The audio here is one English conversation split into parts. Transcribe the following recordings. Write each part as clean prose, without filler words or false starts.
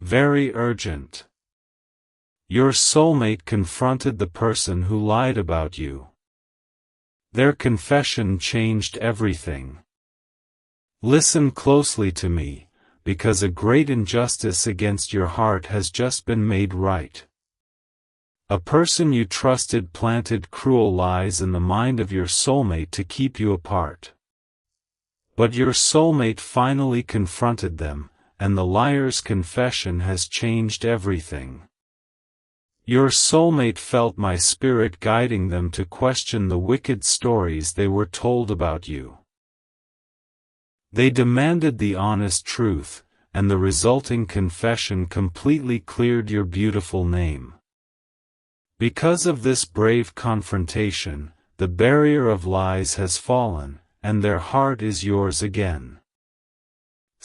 very urgent. Your soulmate confronted the person who lied about you. Their confession changed everything. Listen closely to me, because a great injustice against your heart has just been made right. A person you trusted planted cruel lies in the mind of your soulmate to keep you apart. But your soulmate finally confronted them, and the liar's confession has changed everything. Your soulmate felt my spirit guiding them to question the wicked stories they were told about you. They demanded the honest truth, and the resulting confession completely cleared your beautiful name. Because of this brave confrontation, the barrier of lies has fallen, and their heart is yours again.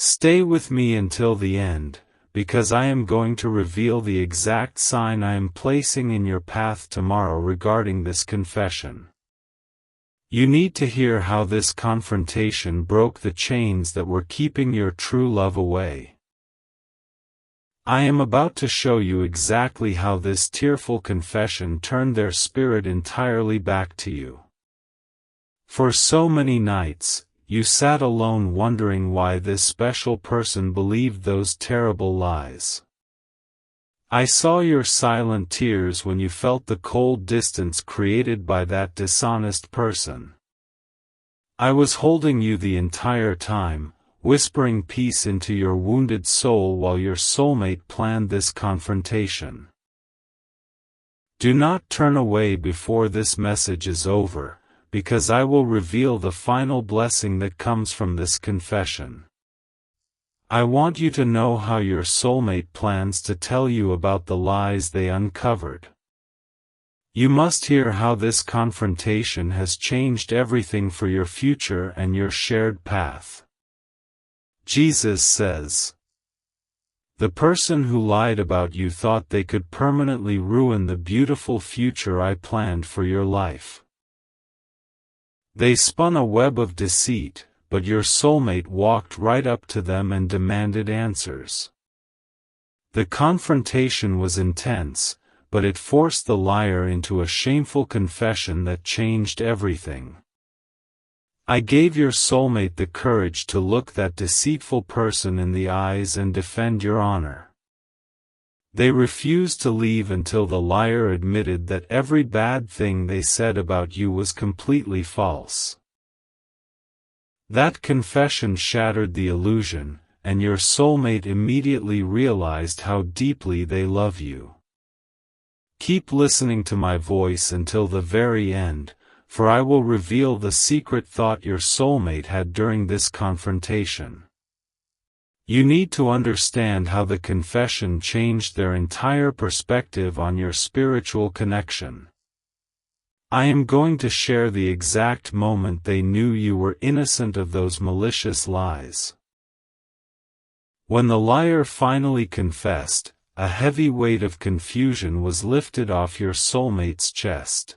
Stay with me until the end, because I am going to reveal the exact sign I am placing in your path tomorrow regarding this confession. You need to hear how this confrontation broke the chains that were keeping your true love away. I am about to show you exactly how this tearful confession turned their spirit entirely back to you. For so many nights, you sat alone wondering why this special person believed those terrible lies. I saw your silent tears when you felt the cold distance created by that dishonest person. I was holding you the entire time, whispering peace into your wounded soul while your soulmate planned this confrontation. Do not turn away before this message is over, because I will reveal the final blessing that comes from this confession. I want you to know how your soulmate plans to tell you about the lies they uncovered. You must hear how this confrontation has changed everything for your future and your shared path. Jesus says, "The person who lied about you thought they could permanently ruin the beautiful future I planned for your life. They spun a web of deceit, but your soulmate walked right up to them and demanded answers. The confrontation was intense, but it forced the liar into a shameful confession that changed everything. I gave your soulmate the courage to look that deceitful person in the eyes and defend your honor. They refused to leave until the liar admitted that every bad thing they said about you was completely false. That confession shattered the illusion, and your soulmate immediately realized how deeply they love you. Keep listening to my voice until the very end, for I will reveal the secret thought your soulmate had during this confrontation. You need to understand how the confession changed their entire perspective on your spiritual connection. I am going to share the exact moment they knew you were innocent of those malicious lies. When the liar finally confessed, a heavy weight of confusion was lifted off your soulmate's chest.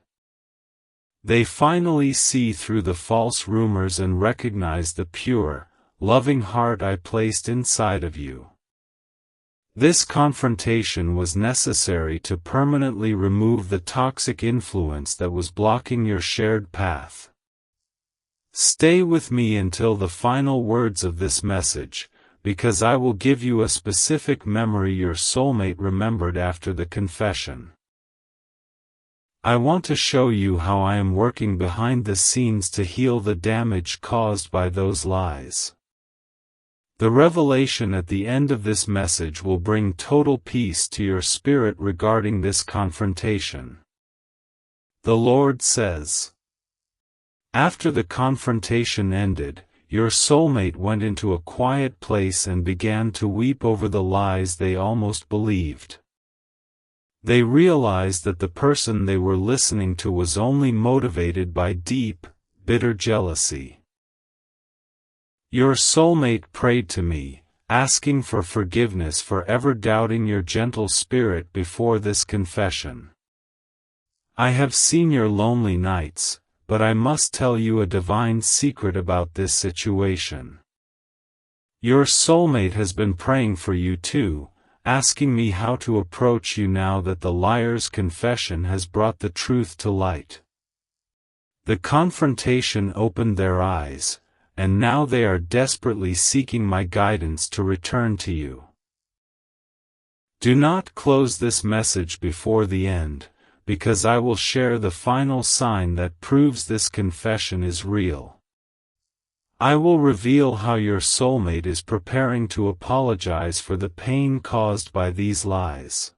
They finally see through the false rumors and recognize the pure, loving heart I placed inside of you. This confrontation was necessary to permanently remove the toxic influence that was blocking your shared path. Stay with me until the final words of this message, because I will give you a specific memory your soulmate remembered after the confession. I want to show you how I am working behind the scenes to heal the damage caused by those lies. The revelation at the end of this message will bring total peace to your spirit regarding this confrontation. The Lord says, after the confrontation ended, your soulmate went into a quiet place and began to weep over the lies they almost believed. They realized that the person they were listening to was only motivated by deep, bitter jealousy. Your soulmate prayed to me, asking for forgiveness for ever doubting your gentle spirit before this confession. I have seen your lonely nights, but I must tell you a divine secret about this situation. Your soulmate has been praying for you too, asking me how to approach you now that the liar's confession has brought the truth to light. The confrontation opened their eyes, and now they are desperately seeking my guidance to return to you. Do not close this message before the end, because I will share the final sign that proves this confession is real. I will reveal how your soulmate is preparing to apologize for the pain caused by these lies.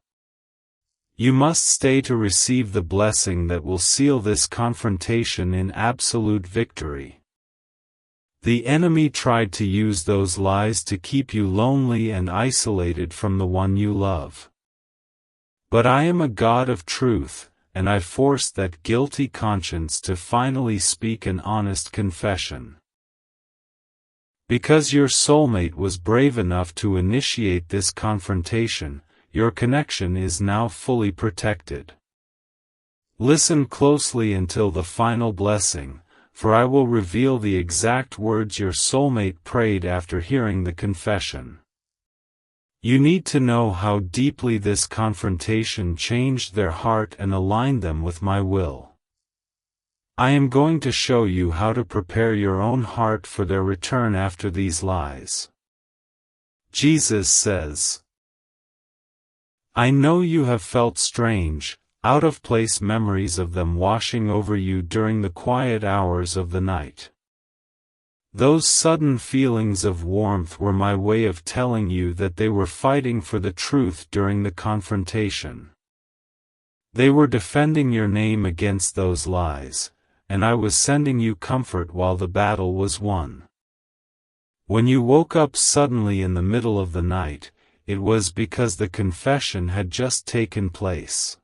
You must stay to receive the blessing that will seal this confrontation in absolute victory. The enemy tried to use those lies to keep you lonely and isolated from the one you love. But I am a God of truth, and I forced that guilty conscience to finally speak an honest confession. Because your soulmate was brave enough to initiate this confrontation, your connection is now fully protected. Listen closely until the final blessing, for I will reveal the exact words your soulmate prayed after hearing the confession. You need to know how deeply this confrontation changed their heart and aligned them with my will. I am going to show you how to prepare your own heart for their return after these lies. Jesus says, I know you have felt strange, out-of-place memories of them washing over you during the quiet hours of the night. Those sudden feelings of warmth were my way of telling you that they were fighting for the truth during the confrontation. They were defending your name against those lies, and I was sending you comfort while the battle was won. When you woke up suddenly in the middle of the night, it was because the confession had just taken place.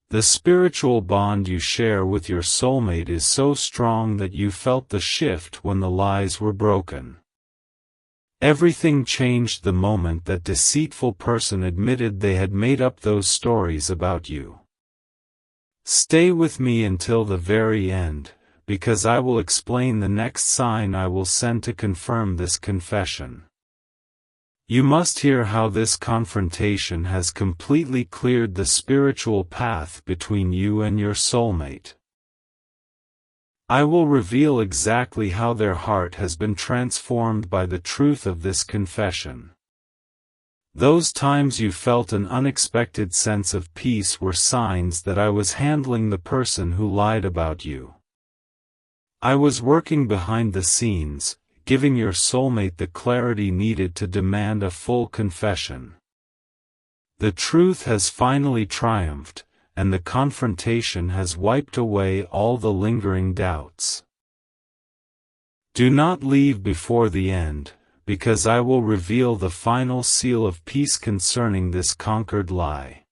The spiritual bond you share with your soulmate is so strong that you felt the shift when the lies were broken. Everything changed the moment that deceitful person admitted they had made up those stories about you. Stay with me until the very end, because I will explain the next sign I will send to confirm this confession. You must hear how this confrontation has completely cleared the spiritual path between you and your soulmate. I will reveal exactly how their heart has been transformed by the truth of this confession. Those times you felt an unexpected sense of peace were signs that I was handling the person who lied about you. I was working behind the scenes, giving your soulmate the clarity needed to demand a full confession. The truth has finally triumphed, and the confrontation has wiped away all the lingering doubts. Do not leave before the end, because I will reveal the final seal of peace concerning this conquered lie.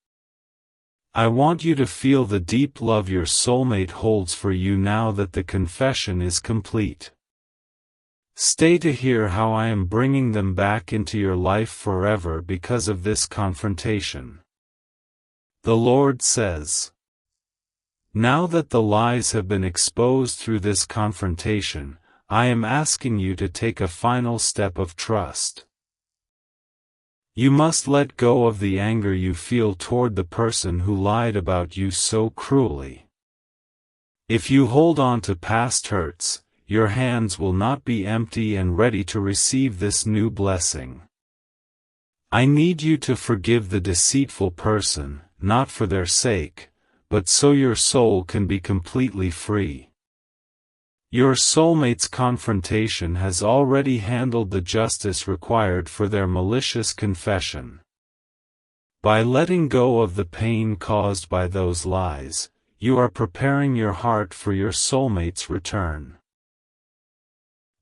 I want you to feel the deep love your soulmate holds for you now that the confession is complete. Stay to hear how I am bringing them back into your life forever because of this confrontation. The Lord says, now that the lies have been exposed through this confrontation, I am asking you to take a final step of trust. You must let go of the anger you feel toward the person who lied about you so cruelly. If you hold on to past hurts, your hands will not be empty and ready to receive this new blessing. I need you to forgive the deceitful person, not for their sake, but so your soul can be completely free. Your soulmate's confrontation has already handled the justice required for their malicious confession. By letting go of the pain caused by those lies, you are preparing your heart for your soulmate's return.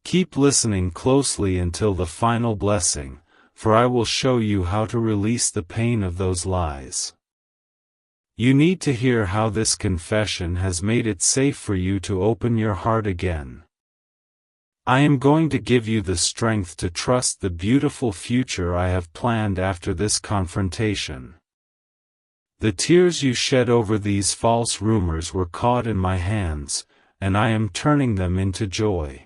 Keep listening closely until the final blessing, for I will show you how to release the pain of those lies. You need to hear how this confession has made it safe for you to open your heart again. I am going to give you the strength to trust the beautiful future I have planned after this confrontation. The tears you shed over these false rumors were caught in my hands, and I am turning them into joy.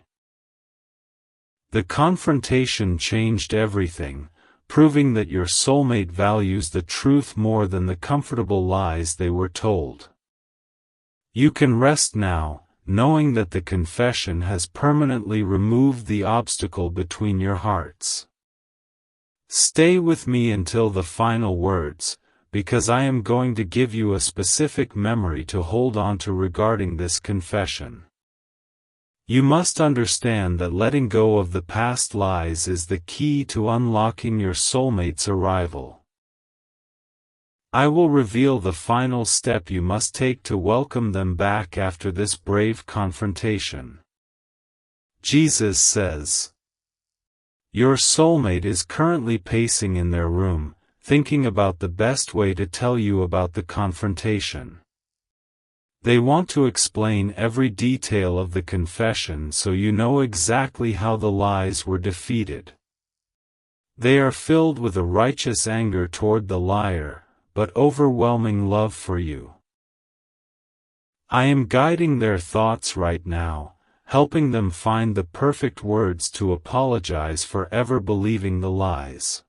The confrontation changed everything, proving that your soulmate values the truth more than the comfortable lies they were told. You can rest now, knowing that the confession has permanently removed the obstacle between your hearts. Stay with me until the final words, because I am going to give you a specific memory to hold on to regarding this confession. You must understand that letting go of the past lies is the key to unlocking your soulmate's arrival. I will reveal the final step you must take to welcome them back after this brave confrontation. Jesus says, your soulmate is currently pacing in their room, thinking about the best way to tell you about the confrontation. They want to explain every detail of the confession so you know exactly how the lies were defeated. They are filled with a righteous anger toward the liar, but overwhelming love for you. I am guiding their thoughts right now, helping them find the perfect words to apologize for ever believing the lies.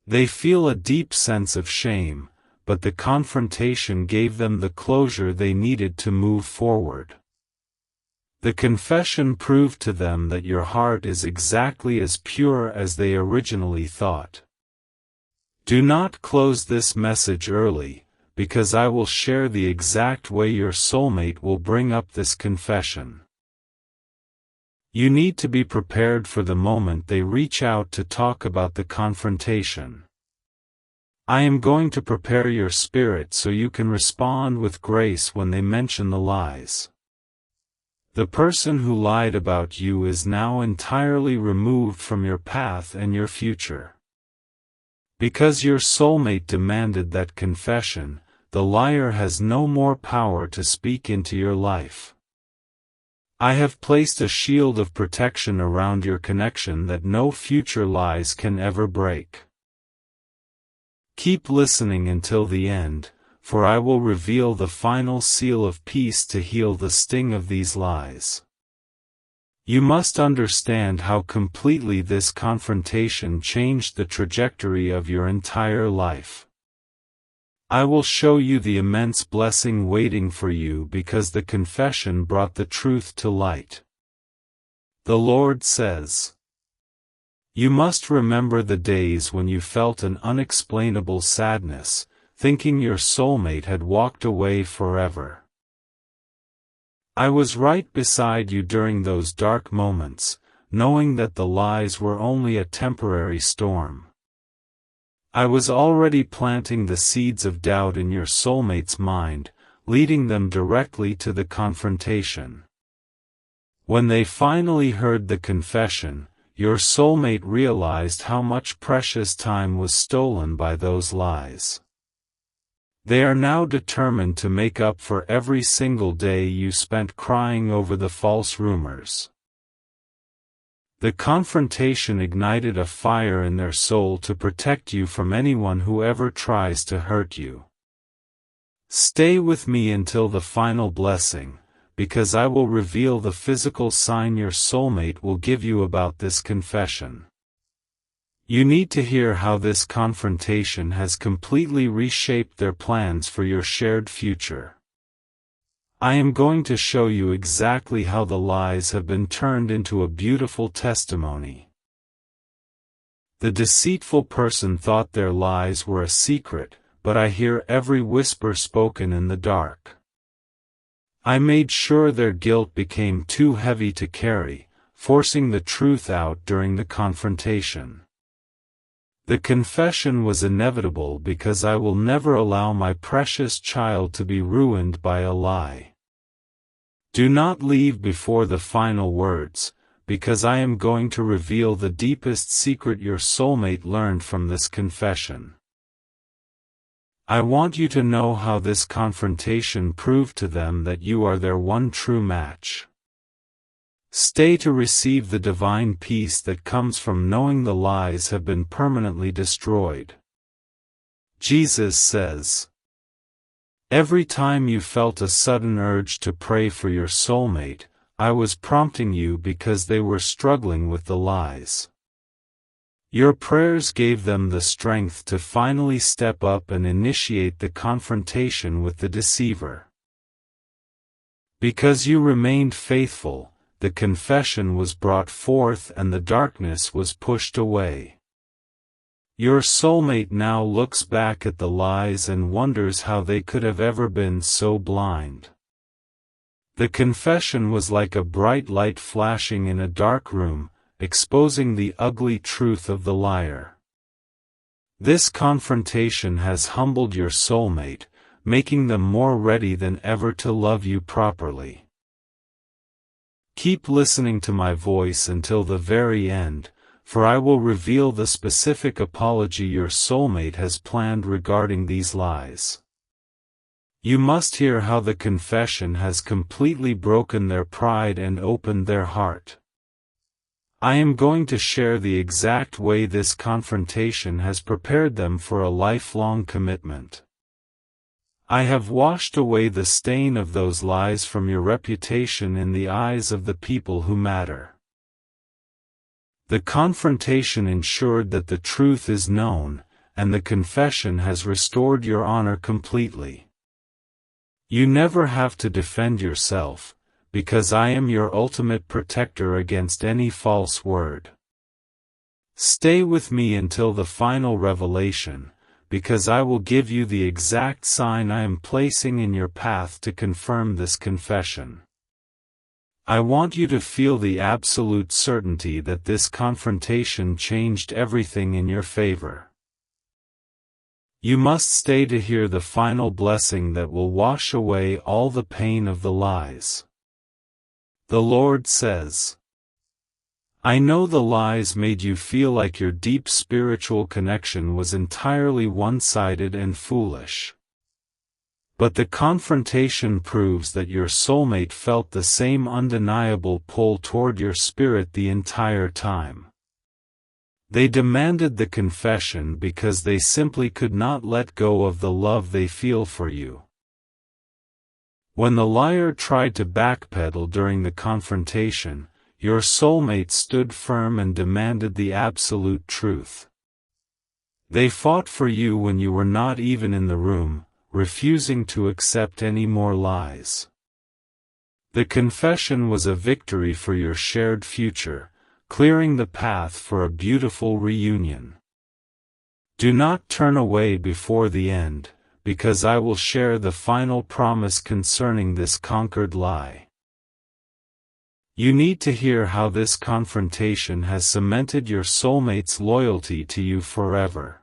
They feel a deep sense of shame, but the confrontation gave them the closure they needed to move forward. The confession proved to them that your heart is exactly as pure as they originally thought. Do not close this message early, because I will share the exact way your soulmate will bring up this confession. You need to be prepared for the moment they reach out to talk about the confrontation. I am going to prepare your spirit so you can respond with grace when they mention the lies. The person who lied about you is now entirely removed from your path and your future. Because your soulmate demanded that confession, the liar has no more power to speak into your life. I have placed a shield of protection around your connection that no future lies can ever break. Keep listening until the end, for I will reveal the final seal of peace to heal the sting of these lies. You must understand how completely this confrontation changed the trajectory of your entire life. I will show you the immense blessing waiting for you because the confession brought the truth to light. The Lord says, you must remember the days when you felt an unexplainable sadness, thinking your soulmate had walked away forever. I was right beside you during those dark moments, knowing that the lies were only a temporary storm. I was already planting the seeds of doubt in your soulmate's mind, leading them directly to the confrontation. When they finally heard the confession, your soulmate realized how much precious time was stolen by those lies. They are now determined to make up for every single day you spent crying over the false rumors. The confrontation ignited a fire in their soul to protect you from anyone who ever tries to hurt you. Stay with me until the final blessing, because I will reveal the physical sign your soulmate will give you about this confession. You need to hear how this confrontation has completely reshaped their plans for your shared future. I am going to show you exactly how the lies have been turned into a beautiful testimony. The deceitful person thought their lies were a secret, but I hear every whisper spoken in the dark. I made sure their guilt became too heavy to carry, forcing the truth out during the confrontation. The confession was inevitable because I will never allow my precious child to be ruined by a lie. Do not leave before the final words, because I am going to reveal the deepest secret your soulmate learned from this confession. I want you to know how this confrontation proved to them that you are their one true match. Stay to receive the divine peace that comes from knowing the lies have been permanently destroyed. Jesus says, every time you felt a sudden urge to pray for your soulmate, I was prompting you because they were struggling with the lies. Your prayers gave them the strength to finally step up and initiate the confrontation with the deceiver. Because you remained faithful, the confession was brought forth and the darkness was pushed away. Your soulmate now looks back at the lies and wonders how they could have ever been so blind. The confession was like a bright light flashing in a dark room, exposing the ugly truth of the liar. This confrontation has humbled your soulmate, making them more ready than ever to love you properly. Keep listening to my voice until the very end, for I will reveal the specific apology your soulmate has planned regarding these lies. You must hear how the confession has completely broken their pride and opened their heart. I am going to share the exact way this confrontation has prepared them for a lifelong commitment. I have washed away the stain of those lies from your reputation in the eyes of the people who matter. The confrontation ensured that the truth is known, and the confession has restored your honor completely. You never have to defend yourself, because I am your ultimate protector against any false word. Stay with me until the final revelation, because I will give you the exact sign I am placing in your path to confirm this confession. I want you to feel the absolute certainty that this confrontation changed everything in your favor. You must stay to hear the final blessing that will wash away all the pain of the lies. The Lord says, I know the lies made you feel like your deep spiritual connection was entirely one-sided and foolish. But the confrontation proves that your soulmate felt the same undeniable pull toward your spirit the entire time. They demanded the confession because they simply could not let go of the love they feel for you. When the liar tried to backpedal during the confrontation, your soulmate stood firm and demanded the absolute truth. They fought for you when you were not even in the room, refusing to accept any more lies. The confession was a victory for your shared future, clearing the path for a beautiful reunion. Do not turn away before the end, because I will share the final promise concerning this conquered lie. You need to hear how this confrontation has cemented your soulmate's loyalty to you forever.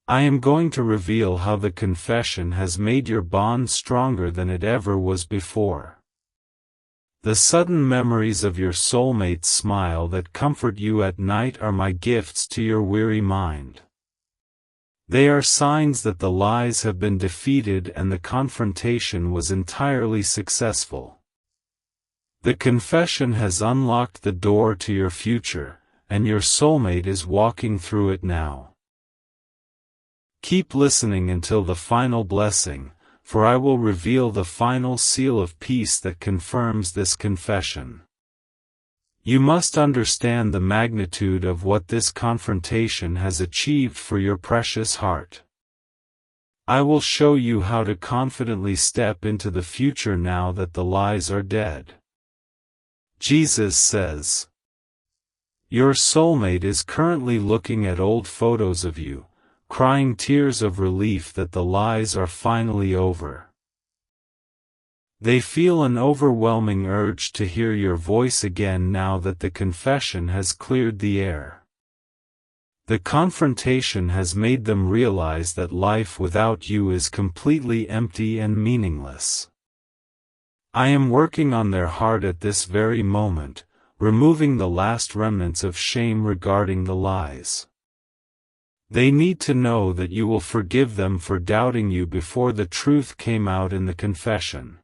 I am going to reveal how the confession has made your bond stronger than it ever was before. The sudden memories of your soulmate's smile that comfort you at night are my gifts to your weary mind. They are signs that the lies have been defeated and the confrontation was entirely successful. The confession has unlocked the door to your future, and your soulmate is walking through it now. Keep listening until the final blessing, for I will reveal the final seal of peace that confirms this confession. You must understand the magnitude of what this confrontation has achieved for your precious heart. I will show you how to confidently step into the future now that the lies are dead. Jesus says, your soulmate is currently looking at old photos of you, crying tears of relief that the lies are finally over. They feel an overwhelming urge to hear your voice again now that the confession has cleared the air. The confrontation has made them realize that life without you is completely empty and meaningless. I am working on their heart at this very moment, removing the last remnants of shame regarding the lies. They need to know that you will forgive them for doubting you before the truth came out in the confession.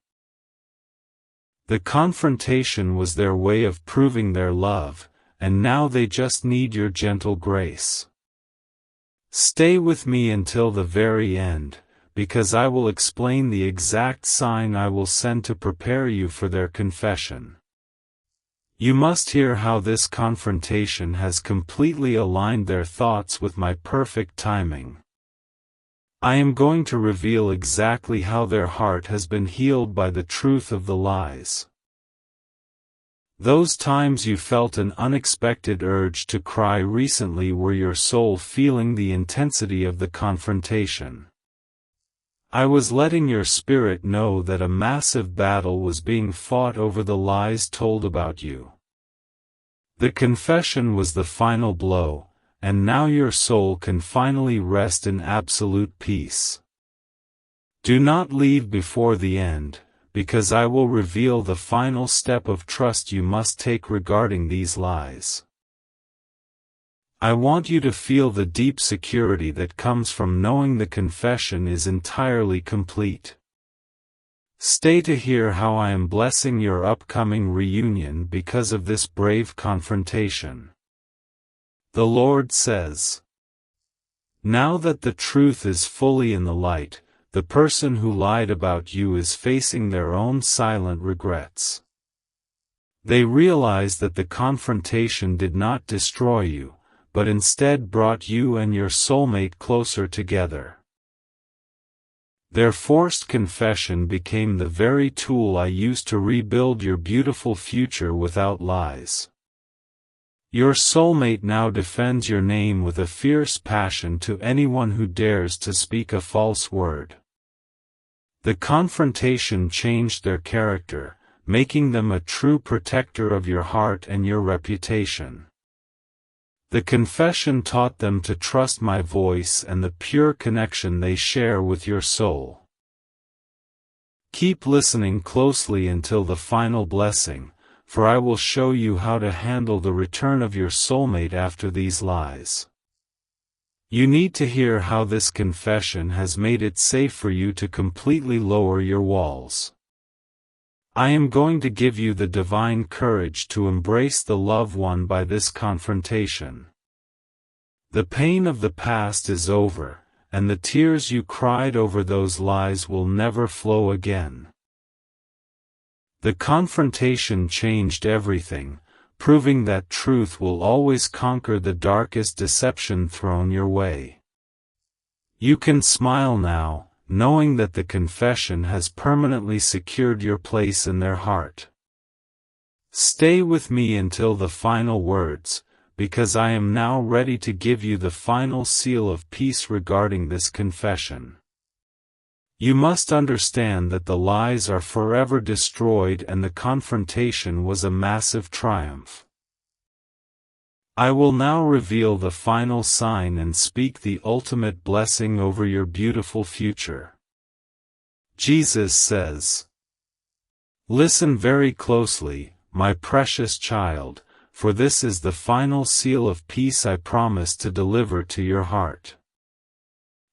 The confrontation was their way of proving their love, and now they just need your gentle grace. Stay with me until the very end, because I will explain the exact sign I will send to prepare you for their confession. You must hear how this confrontation has completely aligned their thoughts with my perfect timing. I am going to reveal exactly how their heart has been healed by the truth of the lies. Those times you felt an unexpected urge to cry recently were your soul feeling the intensity of the confrontation. I was letting your spirit know that a massive battle was being fought over the lies told about you. The confession was the final blow, and now your soul can finally rest in absolute peace. Do not leave before the end, because I will reveal the final step of trust you must take regarding these lies. I want you to feel the deep security that comes from knowing the confession is entirely complete. Stay to hear how I am blessing your upcoming reunion because of this brave confrontation. The Lord says, "Now that the truth is fully in the light, the person who lied about you is facing their own silent regrets. They realize that the confrontation did not destroy you, but instead brought you and your soulmate closer together. Their forced confession became the very tool I used to rebuild your beautiful future without lies. Your soulmate now defends your name with a fierce passion to anyone who dares to speak a false word. The confrontation changed their character, making them a true protector of your heart and your reputation. The confession taught them to trust my voice and the pure connection they share with your soul. Keep listening closely until the final blessing, for I will show you how to handle the return of your soulmate after these lies. You need to hear how this confession has made it safe for you to completely lower your walls. I am going to give you the divine courage to embrace the love won by this confrontation. The pain of the past is over, and the tears you cried over those lies will never flow again. The confrontation changed everything, proving that truth will always conquer the darkest deception thrown your way. You can smile now, knowing that the confession has permanently secured your place in their heart. Stay with me until the final words, because I am now ready to give you the final seal of peace regarding this confession. You must understand that the lies are forever destroyed and the confrontation was a massive triumph. I will now reveal the final sign and speak the ultimate blessing over your beautiful future. Jesus says, "Listen very closely, my precious child, for this is the final seal of peace I promise to deliver to your heart.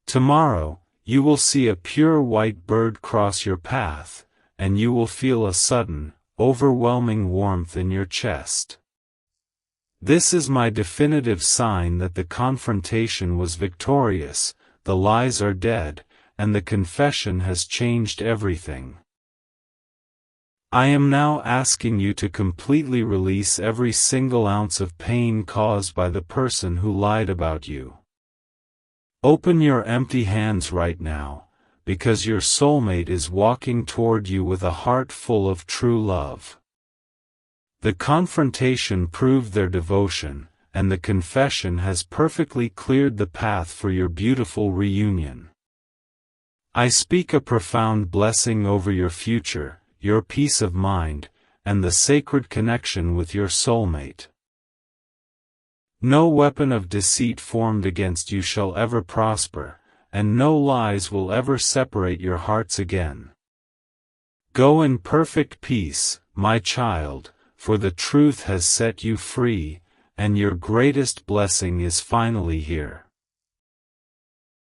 Tomorrow, you will see a pure white bird cross your path, and you will feel a sudden, overwhelming warmth in your chest. This is my definitive sign that the confrontation was victorious, the lies are dead, and the confession has changed everything. I am now asking you to completely release every single ounce of pain caused by the person who lied about you. Open your empty hands right now, because your soulmate is walking toward you with a heart full of true love. The confrontation proved their devotion, and the confession has perfectly cleared the path for your beautiful reunion. I speak a profound blessing over your future, your peace of mind, and the sacred connection with your soulmate. No weapon of deceit formed against you shall ever prosper, and no lies will ever separate your hearts again. Go in perfect peace, my child, for the truth has set you free, and your greatest blessing is finally here."